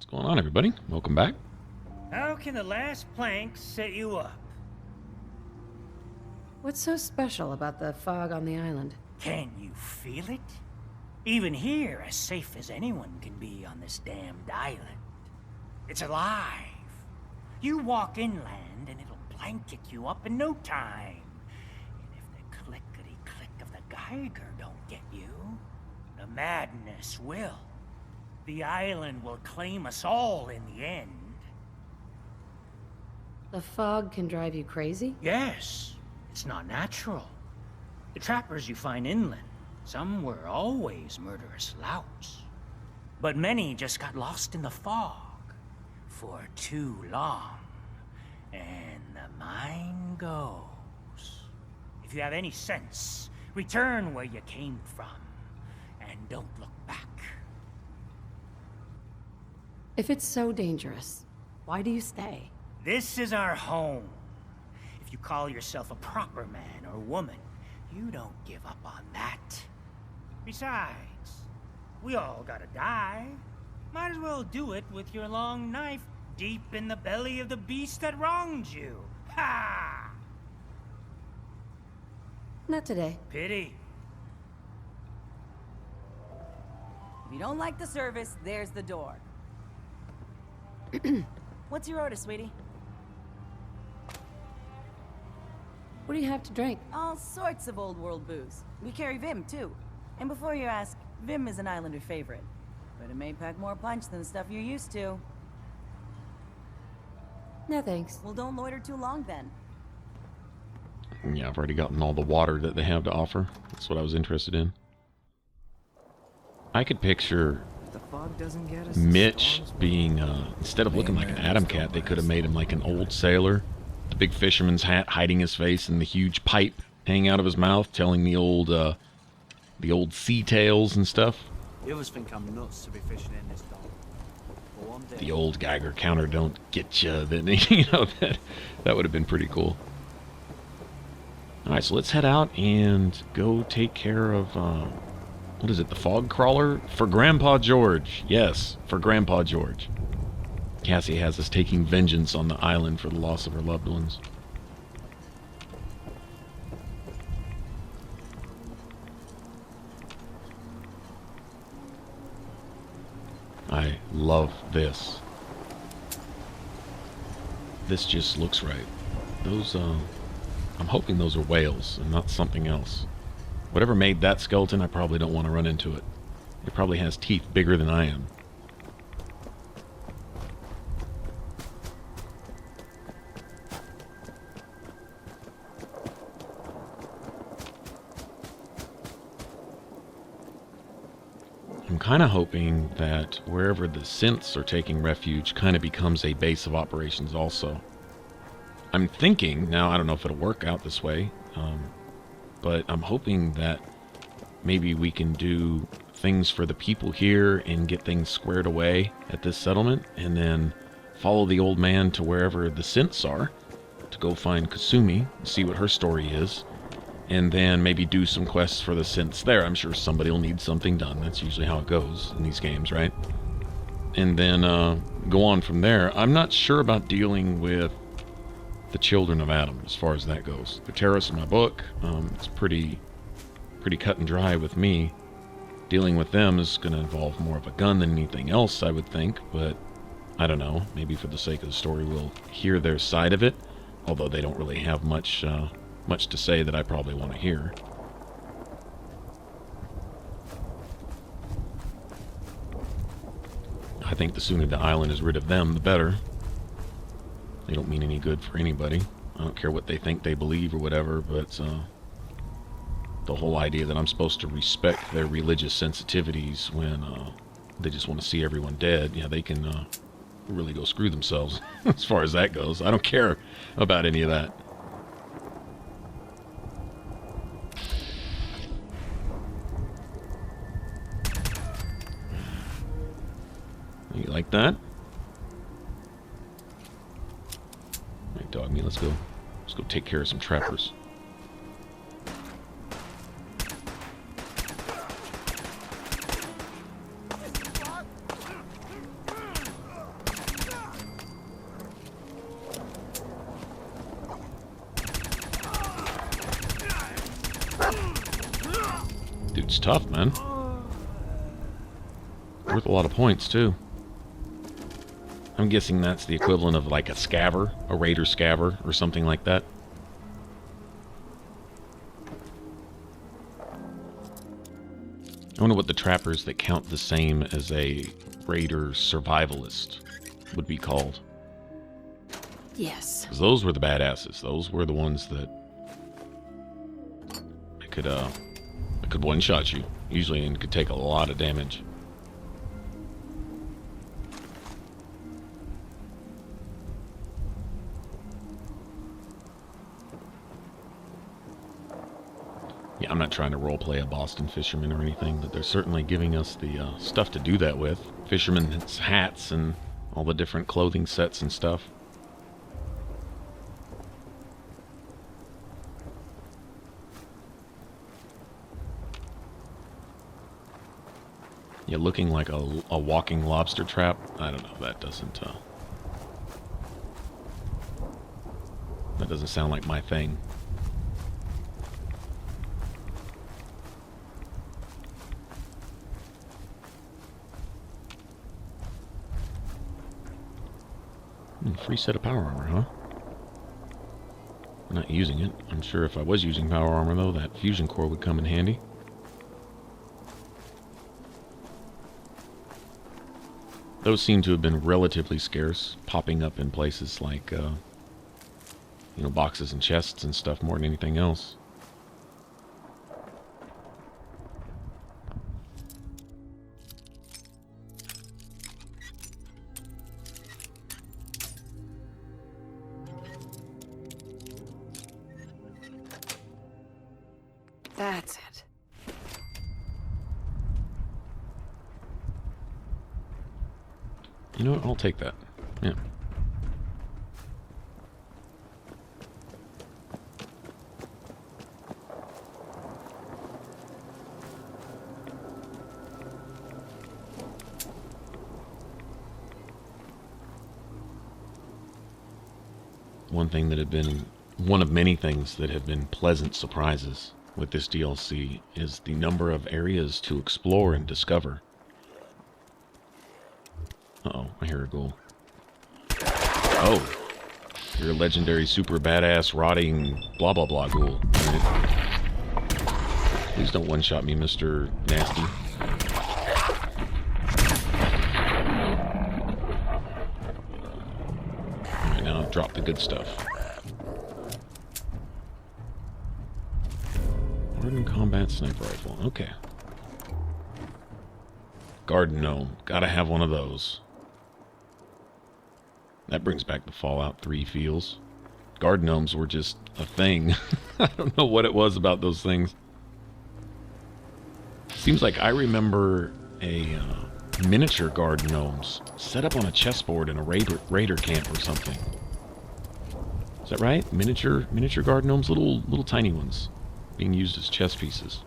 What's going on, everybody? Welcome back. How can the last plank set you up? What's so special about the fog on the island? Can you feel it? Even here, as safe as anyone can be on this damned island. It's alive. You walk inland and it'll blanket you up in no time. And if the clickety-click of the Geiger don't get you, the madness will. The island will claim us all in the end. The fog can drive you crazy? Yes, it's not natural. The trappers you find inland, some were always murderous louts. But many just got lost in the fog for too long. And the mind goes. If you have any sense, return where you came from. And don't look back. If it's so dangerous, why do you stay? This is our home. If you call yourself a proper man or woman, you don't give up on that. Besides, we all gotta die. Might as well do it with your long knife deep in the belly of the beast that wronged you. Ha! Not today. Pity. If you don't like the service, there's the door. What's your order, sweetie? What do you have to drink? All sorts of old world booze. We carry Vim, too. And before you ask, Vim is an Islander favorite. But it may pack more punch than the stuff you're used to. No thanks. Well, don't loiter too long, then. Yeah, I've already gotten all the water that they have to offer. That's what I was interested in. I could picture Mitch being, instead of looking like an Atom Cat, they could have made him like an old sailor. The big fisherman's hat hiding his face and the huge pipe hanging out of his mouth, telling the old sea tales and stuff. The others think I'm nuts to be fishing in this dock. But one day... The old Geiger counter don't get you. Then you know that would have been pretty cool. All right, so let's head out and go take care of what is it? The fog crawler for Grandpa George. Yes, for Grandpa George. Cassie has us taking vengeance on the island for the loss of her loved ones. I love this. This just looks right. Those, I'm hoping those are whales and not something else. Whatever made that skeleton, I probably don't want to run into it. It probably has teeth bigger than I am. I'm kind of hoping that wherever the synths are taking refuge kind of becomes a base of operations also. I'm thinking, now I don't know if it'll work out this way, but I'm hoping that maybe we can do things for the people here and get things squared away at this settlement, and then follow the old man to wherever the synths are to go find Kasumi and see what her story is, and then maybe do some quests for the synths there. I'm sure somebody will need something done. That's usually how it goes in these games, right? And then go on from there. I'm not sure about dealing with the Children of Adam as far as that goes. The terrorists in my book, it's pretty cut and dry with me. Dealing with them is going to involve more of a gun than anything else, I would think, but I don't know. Maybe for the sake of the story we'll hear their side of it, although they don't really have much to say that I probably want to hear. I think the sooner the island is rid of them, the better. They don't mean any good for anybody. I don't care what they think they believe or whatever, but the whole idea that I'm supposed to respect their religious sensitivities when they just want to see everyone dead, yeah, they can really go screw themselves as far as that goes. I don't care about any of that. You like that? Alright, dog me, let's go take care of some trappers. dude's tough, man. Worth a lot of points, too. I'm guessing that's the equivalent of like a scaver, a raider scaver, or something like that. I wonder what the trappers that count the same as a raider survivalist would be called. Yes. Because those were the badasses. Those were the ones that could one-shot you, usually, and could take a lot of damage. Yeah, I'm not trying to roleplay a Boston fisherman or anything, but they're certainly giving us the stuff to do that with. Fisherman's hats and all the different clothing sets and stuff. Yeah, looking like a walking lobster trap. I don't know, that doesn't sound like my thing. Free set of power armor, huh? I'm not using it. I'm sure if I was using power armor, though, that fusion core would come in handy. Those seem to have been relatively scarce, popping up in places like, you know, boxes and chests and stuff more than anything else. That's it. You know what? I'll take that. Yeah. One thing that had been, one of many things that have been pleasant surprises with this DLC is the number of areas to explore and discover. Uh-oh, I hear a ghoul. Oh, you're a legendary super badass rotting blah blah blah ghoul. Right. Please don't one-shot me, Mr. Nasty. Alright, now drop the good stuff. Hardened combat sniper rifle. Okay. Garden gnome. Gotta have one of those. That brings back the Fallout 3 feels. Garden gnomes were just a thing. I don't know what it was about those things. Seems like I remember a miniature garden gnomes set up on a chessboard in a raider camp or something. Is that right? Miniature garden gnomes, little tiny ones, being used as chess pieces.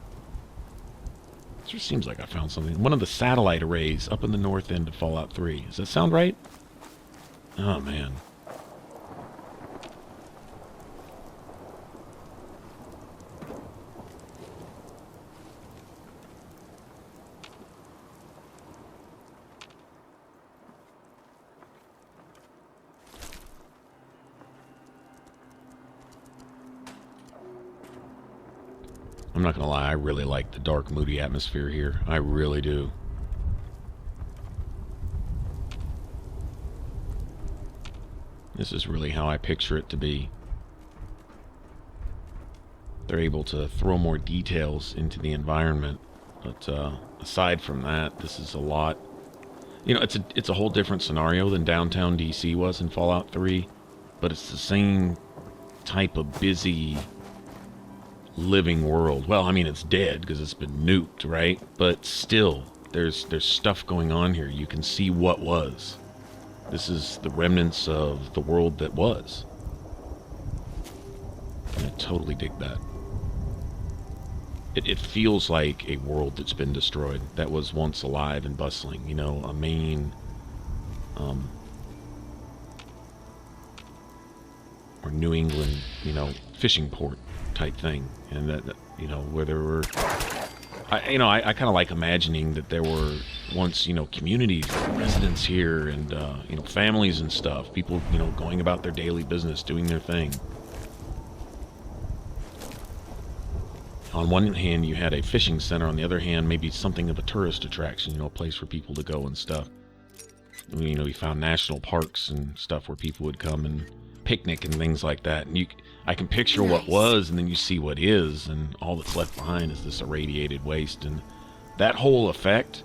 It just seems like I found something. One of the satellite arrays up in the north end of Fallout 3. Does that sound right? Oh, man. I'm not gonna lie, I really like the dark, moody atmosphere here. I really do. This is really how I picture it to be. They're able to throw more details into the environment, but aside from that, this is a lot. You know, it's a whole different scenario than downtown DC was in Fallout 3, but it's the same type of busy living world. Well, I mean, it's dead because it's been nuked, right? But still, there's stuff going on here. You can see what was. This is the remnants of the world that was. I totally dig that. It feels like a world that's been destroyed, that was once alive and bustling. You know, a main, or New England, you know, fishing port type thing. And that, you know, where there were I kind of like imagining that there were once, communities, residents here, and families and stuff. People, going about their daily business, doing their thing. On one hand, you had a fishing center. On the other hand, maybe something of a tourist attraction, a place for people to go and stuff. We found national parks and stuff where people would come and picnic and things like that. And I can picture what was, and then you see what is, and all that's left behind is this irradiated waste. And that whole effect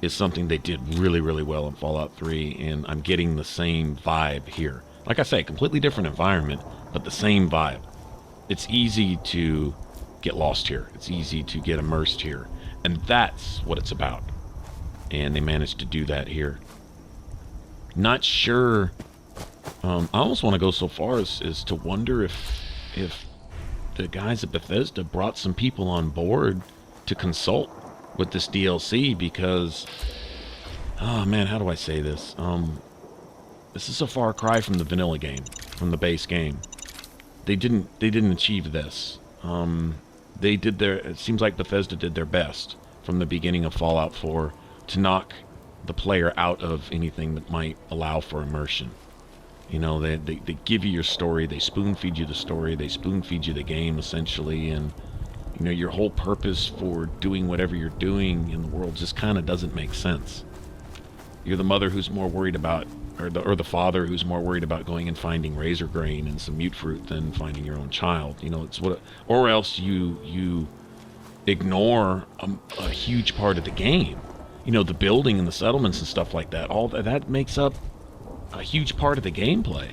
is something they did really, really well in Fallout 3, and I'm getting the same vibe here. Like I say, completely different environment, but the same vibe. It's easy to get lost here. It's easy to get immersed here. And that's what it's about. And they managed to do that here. Not sure. I almost want to go so far as to wonder if the guys at Bethesda brought some people on board to consult with this DLC, because, oh man, how do I say this? This is a far cry from the vanilla game, from the base game. They didn't achieve this. It seems like Bethesda did their best from the beginning of Fallout 4 to knock the player out of anything that might allow for immersion. They give you your story, they spoon feed you the story, they spoon feed you the game essentially, and your whole purpose for doing whatever you're doing in the world just kind of doesn't make sense. You're the mother who's more worried about, or the father who's more worried about going and finding razor grain and some mute fruit than finding your own child. It's or else you ignore a huge part of the game. The building and the settlements and stuff like that. All that makes up a huge part of the gameplay.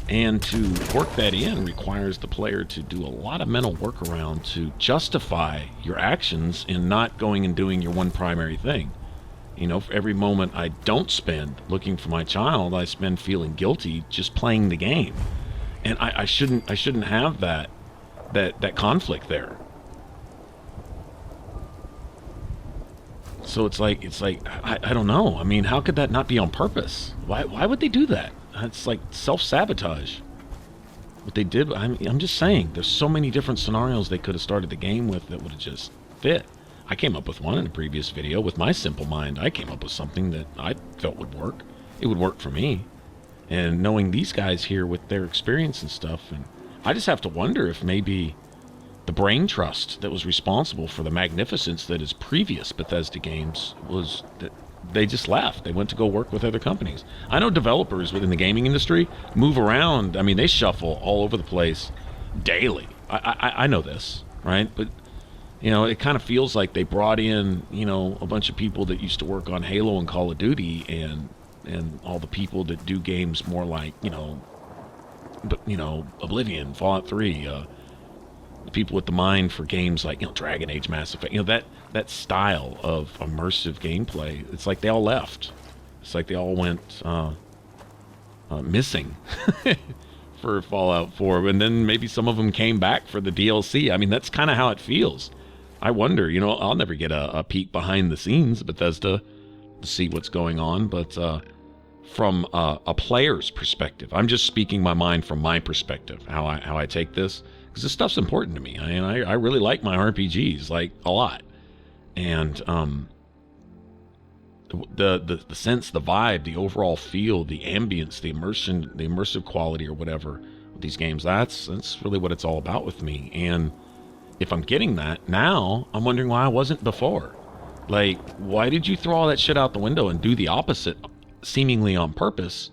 And to work that in requires the player to do a lot of mental workaround to justify your actions in not going and doing your one primary thing. For every moment I don't spend looking for my child, I spend feeling guilty just playing the game. And I shouldn't have that conflict there. So it's like I don't know. I mean, how could that not be on purpose? Why would they do that? It's like self-sabotage. What they did, I'm just saying, there's so many different scenarios they could have started the game with that would have just fit. I came up with one in a previous video. With my simple mind, I came up with something that I felt would work. It would work for me. And knowing these guys here with their experience and stuff, and I just have to wonder if maybe the brain trust that was responsible for the magnificence that is previous Bethesda games was that they just left. They went to go work with other companies. I know developers within the gaming industry move around. I mean, they shuffle all over the place daily. I know this, right? But it kind of feels like they brought in, a bunch of people that used to work on Halo and Call of Duty, and all the people that do games more like, Oblivion, Fallout 3, the people with the mind for games like, Dragon Age, Mass Effect, that style of immersive gameplay. It's like they all left. It's like they all went missing for Fallout 4, and then maybe some of them came back for the DLC. I mean, that's kind of how it feels. I wonder, I'll never get a peek behind the scenes of Bethesda to see what's going on, but from a player's perspective, I'm just speaking my mind from my perspective, how I take this, because this stuff's important to me. I mean, I really like my RPGs, like, a lot. And the sense, the vibe, the overall feel, the ambience, the immersion, the immersive quality or whatever of these games, that's really what it's all about with me. And if I'm getting that now, I'm wondering why I wasn't before. Like, why did you throw all that shit out the window and do the opposite, seemingly on purpose,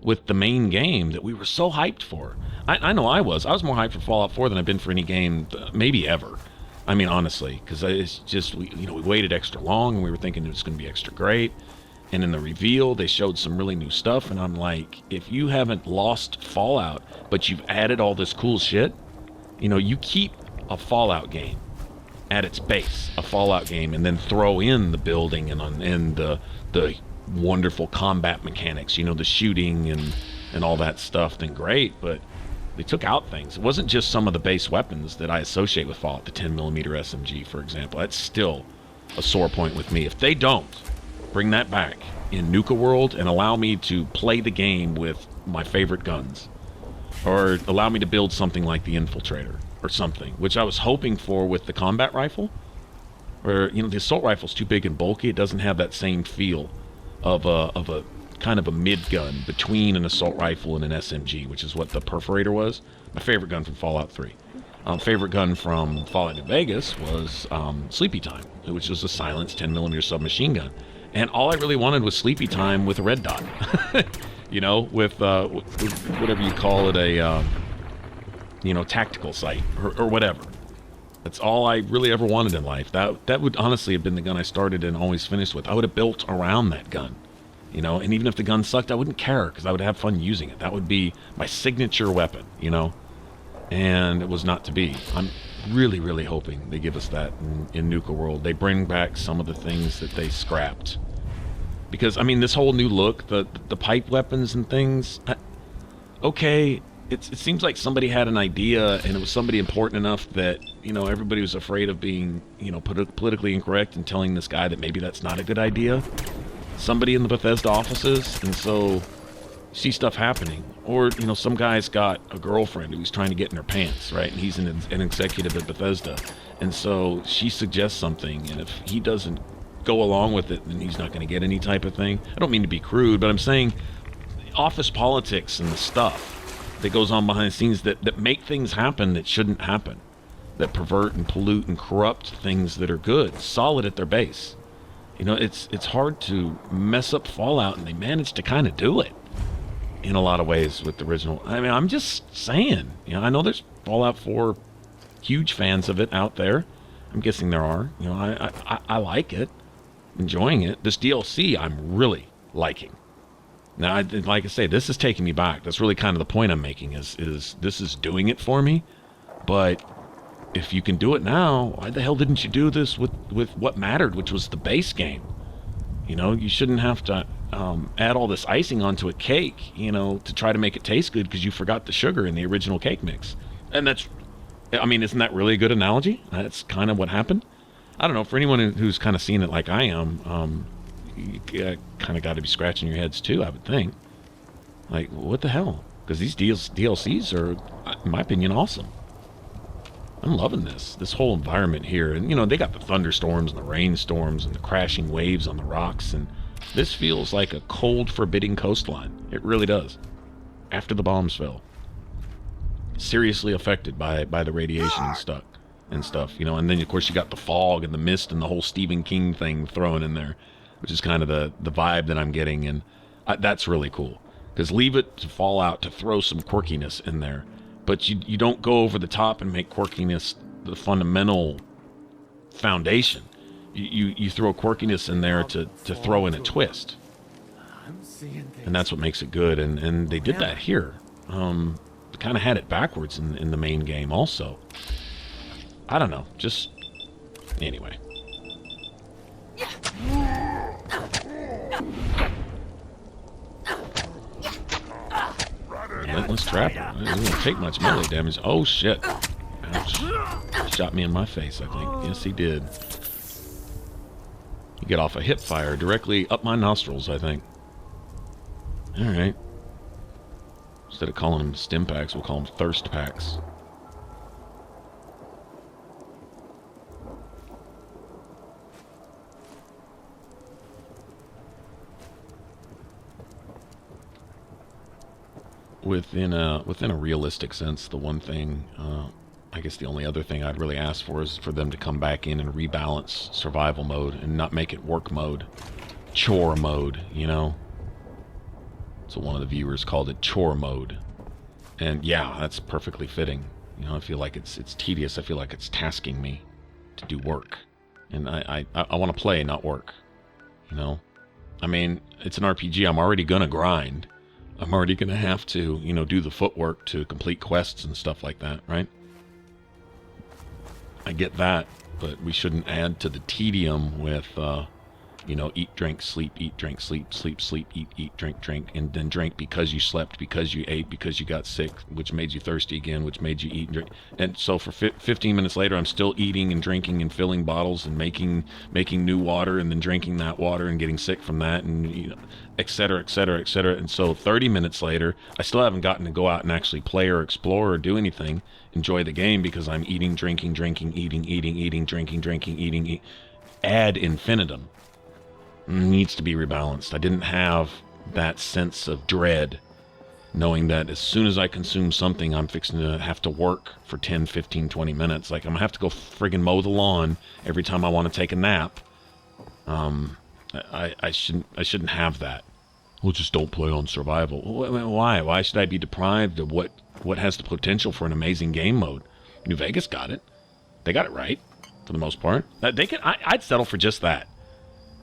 with the main game that we were so hyped for? I know I was more hyped for Fallout 4 than I've been for any game maybe ever. I mean, honestly, because it's just, we waited extra long, and we were thinking it was going to be extra great. And in the reveal, they showed some really new stuff, and I'm like, if you haven't lost Fallout, but you've added all this cool shit, you keep a Fallout game at its base, a Fallout game, and then throw in the building and the wonderful combat mechanics, the shooting and all that stuff, then great. But they took out things. It wasn't just some of the base weapons that I associate with Fallout, the 10mm SMG, for example. That's still a sore point with me. If they don't bring that back in Nuka World and allow me to play the game with my favorite guns, or allow me to build something like the Infiltrator or something, which I was hoping for with the combat rifle, Where, you know, the assault rifle's too big and bulky. It doesn't have that same feel of a kind of a mid gun between an assault rifle and an SMG, which is what the Perforator was. My favorite gun from Fallout 3. Favorite gun from Fallout New Vegas was Sleepy Time, which was a silenced 10mm submachine gun. And all I really wanted was Sleepy Time with a red dot. You know, with whatever you call it, a you know, tactical sight or whatever. That's all I really ever wanted in life. That would honestly have been the gun I started and always finished with. I would have built around that gun, you know, and even if the gun sucked, I wouldn't care because I would have fun using it. That would be my signature weapon, you know, and it was not to be. I'm really, really hoping they give us that in Nuka World. They bring back some of the things that they scrapped. Because, I mean, this whole new look, the pipe weapons and things, okay, it seems like somebody had an idea, and it was somebody important enough that, you know, everybody was afraid of being, you know, politically incorrect and telling this guy that maybe that's not a good idea. Somebody in the Bethesda offices, and so you see stuff happening. Or, you know, some guy's got a girlfriend who's trying to get in her pants, right? And he's an executive at Bethesda. And so she suggests something, and if he doesn't go along with it, then he's not going to get any type of thing. I don't mean to be crude, but I'm saying office politics and the stuff that goes on behind the scenes that make things happen that shouldn't happen, that pervert and pollute and corrupt things that are good, solid at their base. You know, it's hard to mess up Fallout, and they managed to kind of do it in a lot of ways with the original. I mean, I'm just saying, you know, I know there's Fallout 4 huge fans of it out there. I'm guessing there are. You know, I like it, enjoying it. This DLC I'm really liking. Now, like I say, this is taking me back. That's really kind of the point I'm making, is this is doing it for me. But if you can do it now, why the hell didn't you do this with what mattered, which was the base game? You know, you shouldn't have to add all this icing onto a cake, you know, to try to make it taste good because you forgot the sugar in the original cake mix. And that's, I mean, isn't that really a good analogy? That's kind of what happened. I don't know, for anyone who's kind of seen it like I am, you kind of got to be scratching your heads too, I would think. Like, what the hell? Because these DLCs are, in my opinion, awesome. I'm loving this whole environment here. And, you know, they got the thunderstorms and the rainstorms and the crashing waves on the rocks. And this feels like a cold, forbidding coastline. It really does. After the bombs fell. Seriously affected by the radiation and stuff, you know. And then, of course, you got the fog and the mist and the whole Stephen King thing thrown in there, which is kind of the vibe that I'm getting. And that's really cool. Because leave it to Fallout to throw some quirkiness in there. But you don't go over the top and make quirkiness the fundamental foundation. You throw quirkiness in there to throw in a twist. And that's what makes it good. And they did that here. They kind of had it backwards in the main game also. I don't know. Just... Anyway. Relentless Trapper. It doesn't take much melee damage. Oh, shit. Ouch. Shot me in my face, I think. Yes, he did. You get off a hip fire directly up my nostrils, I think. Alright. Instead of calling them stim packs, we'll call them thirst packs. Within a realistic sense, the one thing, I guess the only other thing I'd really ask for is for them to come back in and rebalance survival mode and not make it work mode, chore mode, you know? So one of the viewers called it chore mode. And yeah, that's perfectly fitting. You know, I feel like it's tedious. I feel like it's tasking me to do work. And I want to play, not work. You know? I mean, it's an RPG. I'm already gonna grind. I'm already going to have to, you know, do the footwork to complete quests and stuff like that, right? I get that, but we shouldn't add to the tedium with, you know, eat, drink, sleep, sleep, sleep, eat, drink, and then drink because you slept, because you ate, because you got sick, which made you thirsty again, which made you eat and drink. And so for 15 minutes later, I'm still eating and drinking and filling bottles and making new water and then drinking that water and getting sick from that and, you know, et cetera, et cetera, et cetera. And so 30 minutes later, I still haven't gotten to go out and actually play or explore or do anything, enjoy the game because I'm eating, drinking, eating, drinking, eating. ad infinitum needs to be rebalanced. I didn't have that sense of dread, knowing that as soon as I consume something, I'm fixing to have to work for 10, 15, 20 minutes. Like, I'm going to have to go friggin' mow the lawn every time I want to take a nap. I shouldn't have that. Well, just don't play on survival. Why? Why should I be deprived of what has the potential for an amazing game mode? New Vegas got it. They got it right, for the most part. I'd settle for just that.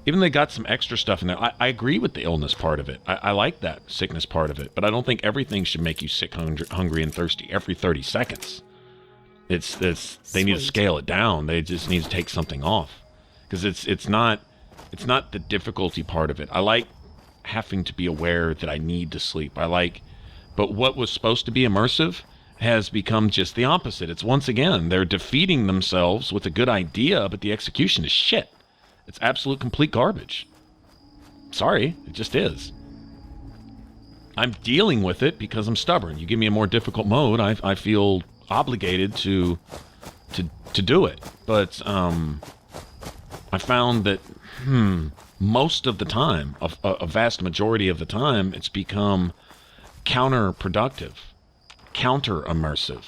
Even they got some extra stuff in there. I agree with the illness part of it. I like that sickness part of it, but I don't think everything should make you sick, hungry, and thirsty every 30 seconds. They need to scale it down. They just need to take something off, because it's not the difficulty part of it. I like having to be aware that I need to sleep. But what was supposed to be immersive has become just the opposite. It's once again, they're defeating themselves with a good idea, but the execution is shit. It's absolute complete garbage. Sorry, it just is. I'm dealing with it because I'm stubborn. You give me a more difficult mode, I feel obligated to do it. But I found that most of the time, a vast majority of the time, it's become counterproductive, counter-immersive.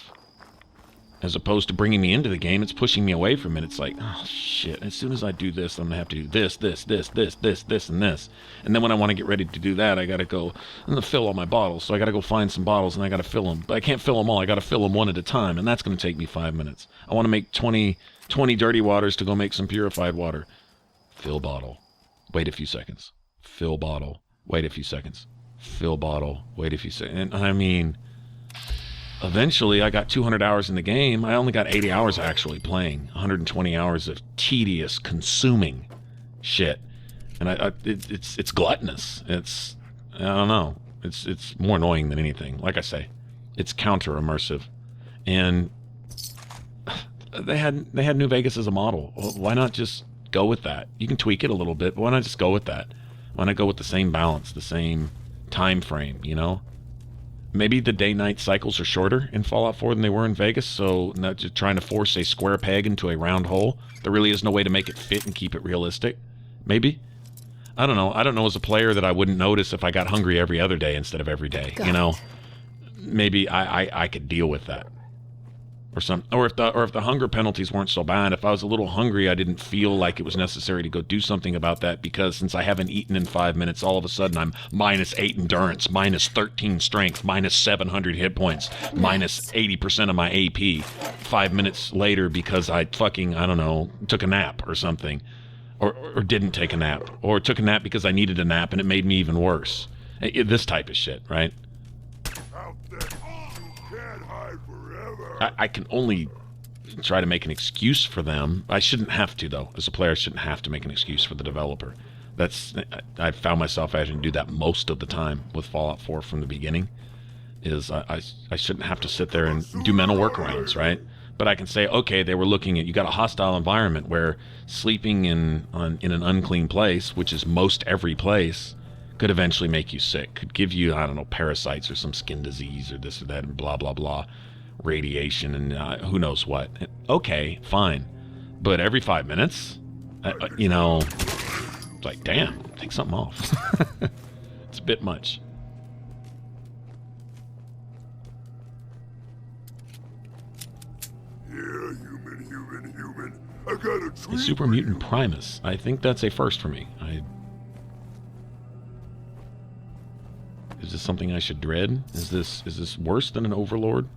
As opposed to bringing me into the game, it's pushing me away from it. It's like, oh shit, as soon as I do this, I'm going to have to do this, and this. And then when I want to get ready to do that, I got to go and fill all my bottles. So I got to go find some bottles and I got to fill them. But I can't fill them all. I got to fill them one at a time. And that's going to take me 5 minutes. I want to make 20 dirty waters to go make some purified water. Fill bottle. Wait a few seconds. Fill bottle. Wait a few seconds. Fill bottle. Wait a few seconds. And I mean, eventually I got 200 hours in the game. I only got 80 hours actually playing. 120 hours of tedious, consuming shit. And it's gluttonous. I don't know. It's more annoying than anything. Like I say, it's counter-immersive. And they had New Vegas as a model. Well, why not just go with that? You can tweak it a little bit, but why not just go with that? Why not go with the same balance, the same time frame, you know? Maybe the day-night cycles are shorter in Fallout 4 than they were in Vegas, so not just trying to force a square peg into a round hole. There really is no way to make it fit and keep it realistic. Maybe. I don't know. I don't know as a player that I wouldn't notice if I got hungry every other day instead of every day. God. You know? Maybe I could deal with that. Or if the hunger penalties weren't so bad, if I was a little hungry, I didn't feel like it was necessary to go do something about that, because since I haven't eaten in 5 minutes, all of a sudden I'm -8 endurance, -13 strength, -700 hit points, -80% of my AP 5 minutes later because I fucking, I don't know, took a nap or something. Or didn't take a nap. Or took a nap because I needed a nap and it made me even worse. This type of shit, right? I can only try to make an excuse for them. I shouldn't have to, though. As a player, I shouldn't have to make an excuse for the developer. I found myself having to do that most of the time with Fallout 4 from the beginning. I shouldn't have to sit there and do mental workarounds, right? But I can say, okay, they were looking at, you got a hostile environment where sleeping in an unclean place, which is most every place, could eventually make you sick. Could give you, I don't know, parasites or some skin disease or this or that and blah, blah, blah. Radiation and who knows what. Okay, fine. But every 5 minutes, you know, it's like, damn, take something off. It's a bit much. Yeah, human. I got a treat. The Super Mutant Primus. I think that's a first for me. Is this something I should dread? Is this worse than an Overlord?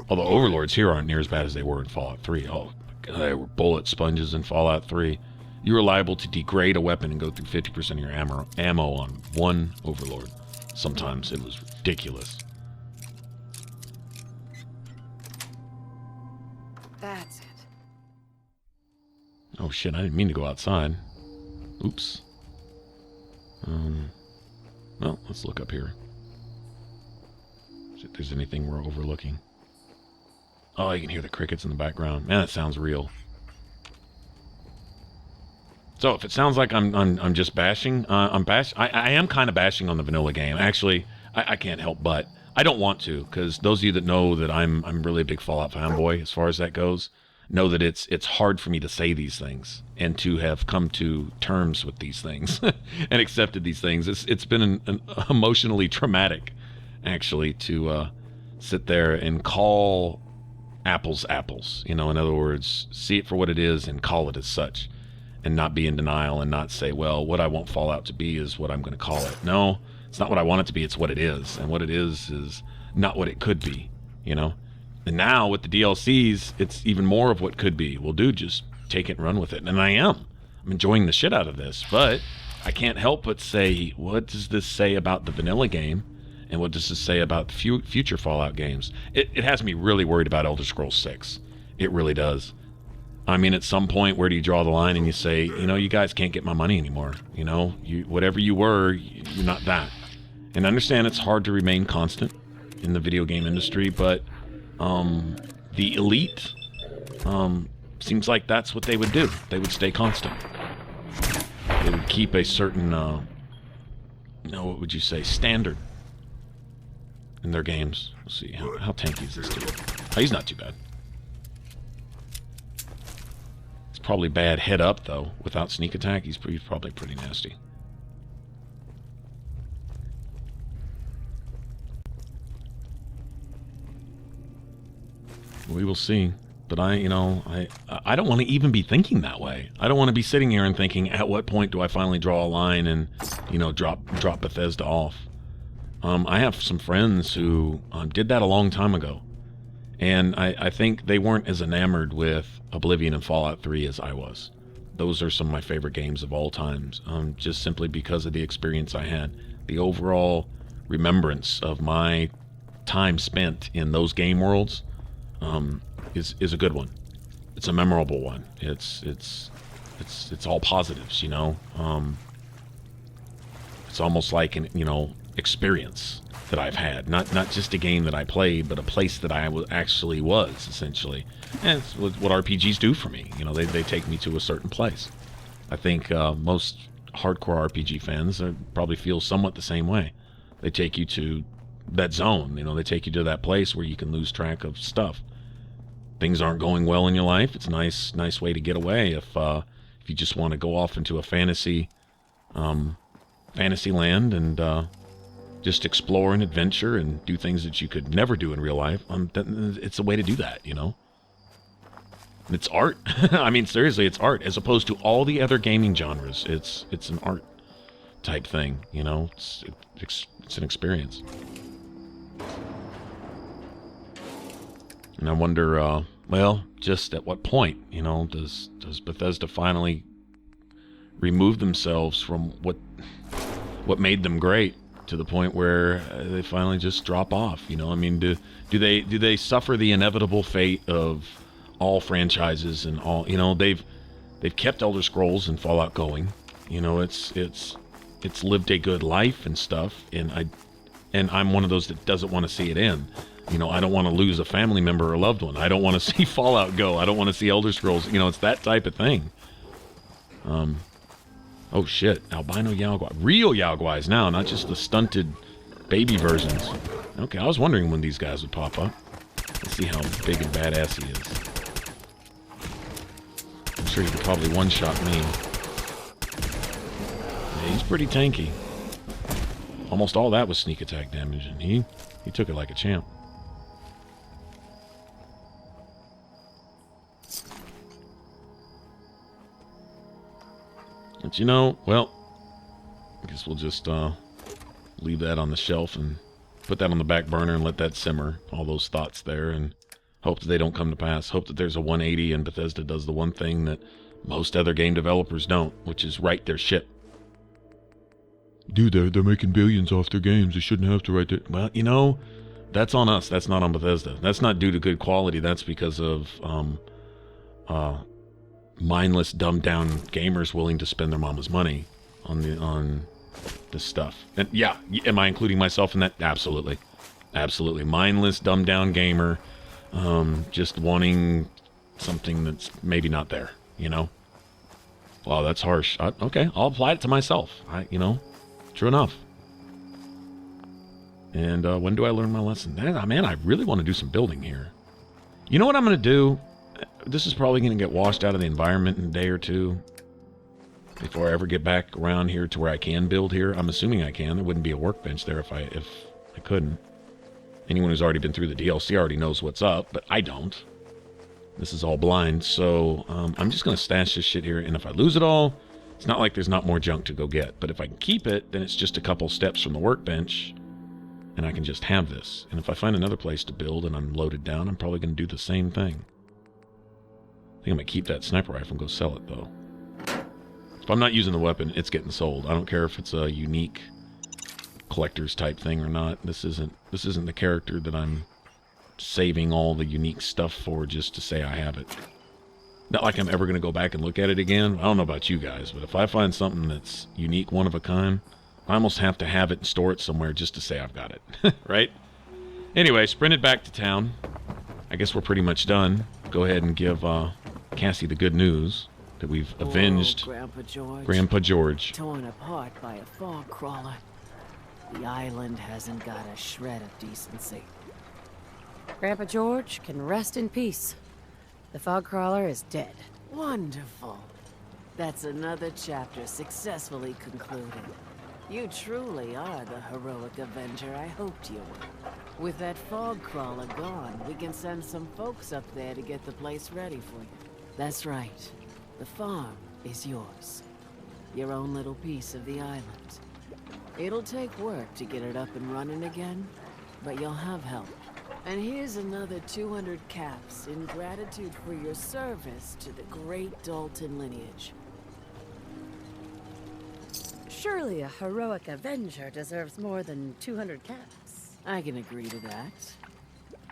Although Overlords here aren't near as bad as they were in Fallout 3. Oh, God, they were bullet sponges in Fallout 3. You were liable to degrade a weapon and go through 50% of your ammo on one Overlord. Sometimes it was ridiculous. That's it. Oh shit, I didn't mean to go outside. Oops. Well, let's look up here. See if there's anything we're overlooking. Oh, you can hear the crickets in the background. Man, that sounds real. So if it sounds like I'm just bashing, I am kind of bashing on the vanilla game. Actually, I can't help but. I don't want to, because those of you that know that I'm really a big Fallout fanboy as far as that goes. know that it's hard for me to say these things and to have come to terms with these things and accepted these things. It's been an emotionally traumatic, actually, to sit there and call apples apples. You know, in other words, see it for what it is and call it as such, and not be in denial and not say, well, what I want Fallout to be is what I'm going to call it. No, it's not what I want it to be. It's what it is, and what it is not what it could be. You know. And now with the DLCs, it's even more of what could be. Well, dude, just take it and run with it. And I am. I'm enjoying the shit out of this. But I can't help but say, what does this say about the vanilla game? And what does this say about future Fallout games? It has me really worried about Elder Scrolls 6. It really does. I mean, at some point, where do you draw the line and you say, you know, you guys can't get my money anymore. You know, whatever you were, you're not that. And I understand it's hard to remain constant in the video game industry, but the elite, seems like that's what they would do. They would stay constant. They would keep a certain, what would you say, standard in their games. Let's see, how tanky is this dude? Oh, he's not too bad. It's probably bad head up, though. Without sneak attack, he's probably pretty nasty. We will see. But I don't want to even be thinking that way. I don't want to be sitting here and thinking, at what point do I finally draw a line and, drop Bethesda off? I have some friends who did that a long time ago. And I think they weren't as enamored with Oblivion and Fallout 3 as I was. Those are some of my favorite games of all times, just simply because of the experience I had. The overall remembrance of my time spent in those game worlds is a good one. It's a memorable one. It's all positives, you know. It's almost like an experience that I've had, not just a game that I played, but a place that I actually was, essentially. And it's what RPGs do for me. You know, they take me to a certain place. I think most hardcore RPG fans probably feel somewhat the same way. They take you to that zone. You know, they take you to that place where you can lose track of stuff. Things aren't going well in your life. It's a nice way to get away if you just want to go off into a fantasy land and just explore and adventure and do things that you could never do in real life. It's a way to do that, you know. It's art. I mean, seriously, it's art as opposed to all the other gaming genres. It's an art type thing, you know. It's an experience. And I wonder, just at what point, you know, does Bethesda finally remove themselves from what made them great to the point where they finally just drop off? You know, I mean, do they suffer the inevitable fate of all franchises and all? You know, they've kept Elder Scrolls and Fallout going. You know, it's lived a good life and stuff, and I'm one of those that doesn't want to see it end. You know, I don't want to lose a family member or loved one. I don't want to see Fallout go. I don't want to see Elder Scrolls. You know, it's that type of thing. Oh shit, albino Yaogwai. Real Yaogwais now, not just the stunted baby versions. Okay, I was wondering when these guys would pop up. Let's see how big and badass he is. I'm sure he could probably one-shot me. Yeah, he's pretty tanky. Almost all that was sneak attack damage, and he took it like a champ. But you know, well, I guess we'll just leave that on the shelf and put that on the back burner and let that simmer, all those thoughts there, and hope that they don't come to pass. Hope that there's a 180 and Bethesda does the one thing that most other game developers don't, which is write their shit. Dude, they're making billions off their games. They shouldn't have to write their... Well, you know, that's on us. That's not on Bethesda. That's not due to good quality. That's because of mindless, dumbed-down gamers willing to spend their mama's money on this stuff. And yeah, am I including myself in that? Absolutely. Absolutely. Mindless, dumbed-down gamer just wanting something that's maybe not there, you know? Wow, that's harsh. Okay, I'll apply it to myself. True enough. And when do I learn my lesson? Man, I really want to do some building here. You know what I'm going to do? this is probably going to get washed out of the environment in a day or two before I ever get back around here to where I can build here. I'm assuming I can. There wouldn't be a workbench there if I couldn't. Anyone who's already been through the DLC already knows what's up, but I don't. This is all blind, so I'm just going to stash this shit here, and if I lose it all, it's not like there's not more junk to go get. But if I can keep it, then it's just a couple steps from the workbench, and I can just have this. And if I find another place to build and I'm loaded down, I'm probably going to do the same thing. I think I'm going to keep that sniper rifle and go sell it, though. If I'm not using the weapon, it's getting sold. I don't care if it's a unique collector's type thing or not. This isn't the character that I'm saving all the unique stuff for just to say I have it. Not like I'm ever going to go back and look at it again. I don't know about you guys, but if I find something that's unique, one of a kind, I almost have to have it and store it somewhere just to say I've got it. Right? Anyway, sprinted back to town. I guess we're pretty much done. Go ahead and give Cassie the good news that we've avenged Grandpa George. Torn apart by a fog crawler. The island hasn't got a shred of decency. Grandpa George can rest in peace. The fog crawler is dead. Wonderful. That's another chapter successfully concluded. You truly are the heroic avenger I hoped you were. With that fog crawler gone, we can send some folks up there to get the place ready for you. That's right. The farm is yours. Your own little piece of the island. It'll take work to get it up and running again, but you'll have help. And here's another 200 caps in gratitude for your service to the great Dalton lineage. Surely a heroic avenger deserves more than 200 caps. I can agree to that.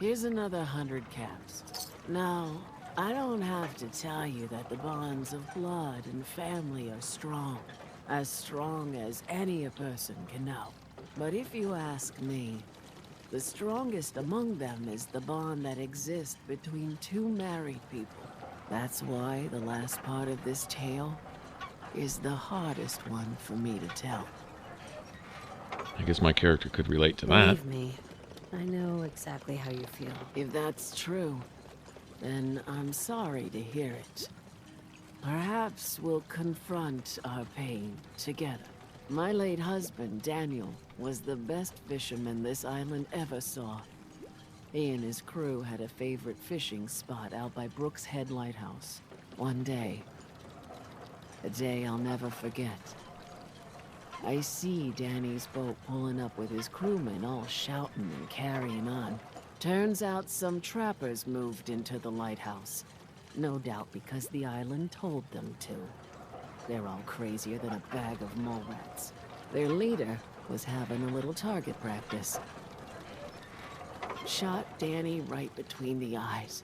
Here's another 100 caps. Now, I don't have to tell you that the bonds of blood and family are strong. As strong as any a person can know. But if you ask me, the strongest among them is the bond that exists between two married people. That's why the last part of this tale is the hardest one for me to tell. I guess my character could relate to that. Believe me, I know exactly how you feel. If that's true, then I'm sorry to hear it. Perhaps we'll confront our pain together. My late husband, Daniel, was the best fisherman this island ever saw. He and his crew had a favorite fishing spot out by Brooks Head Lighthouse. One day, a day I'll never forget, I see Danny's boat pulling up with his crewmen all shouting and carrying on. Turns out some trappers moved into the lighthouse. No doubt because the island told them to. They're all crazier than a bag of mole rats. Their leader was having a little target practice. Shot Danny right between the eyes.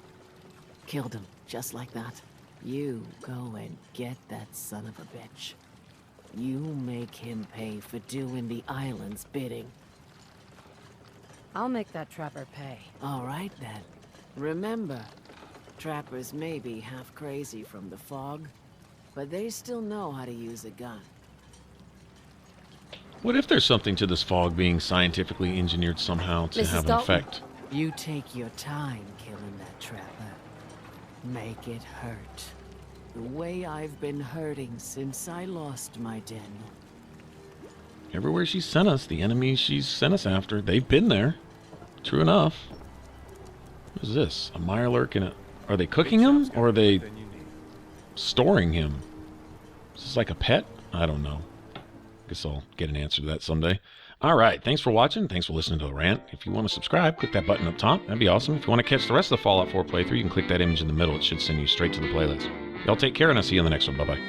Killed him, just like that. You go and get that son of a bitch. You make him pay for doing the island's bidding. I'll make that trapper pay. All right, then. Remember, trappers may be half crazy from the fog, but they still know how to use a gun. What if there's something to this fog being scientifically engineered somehow to Mrs. have an Dalton? effect? You take your time killing that trapper. Make it hurt. The way I've been hurting since I lost my Daniel. Everywhere she's sent us, the enemies she's sent us after, they've been there. True enough. What is this? A Mirelurk and a... Are they cooking him, or are they storing him? Is this like a pet? I don't know. Guess I'll get an answer to that someday. Alright, thanks for watching. Thanks for listening to the rant. If you want to subscribe, click that button up top. That'd be awesome. If you want to catch the rest of the Fallout 4 playthrough, you can click that image in the middle. It should send you straight to the playlist. Y'all take care, and I'll see you in the next one. Bye-bye.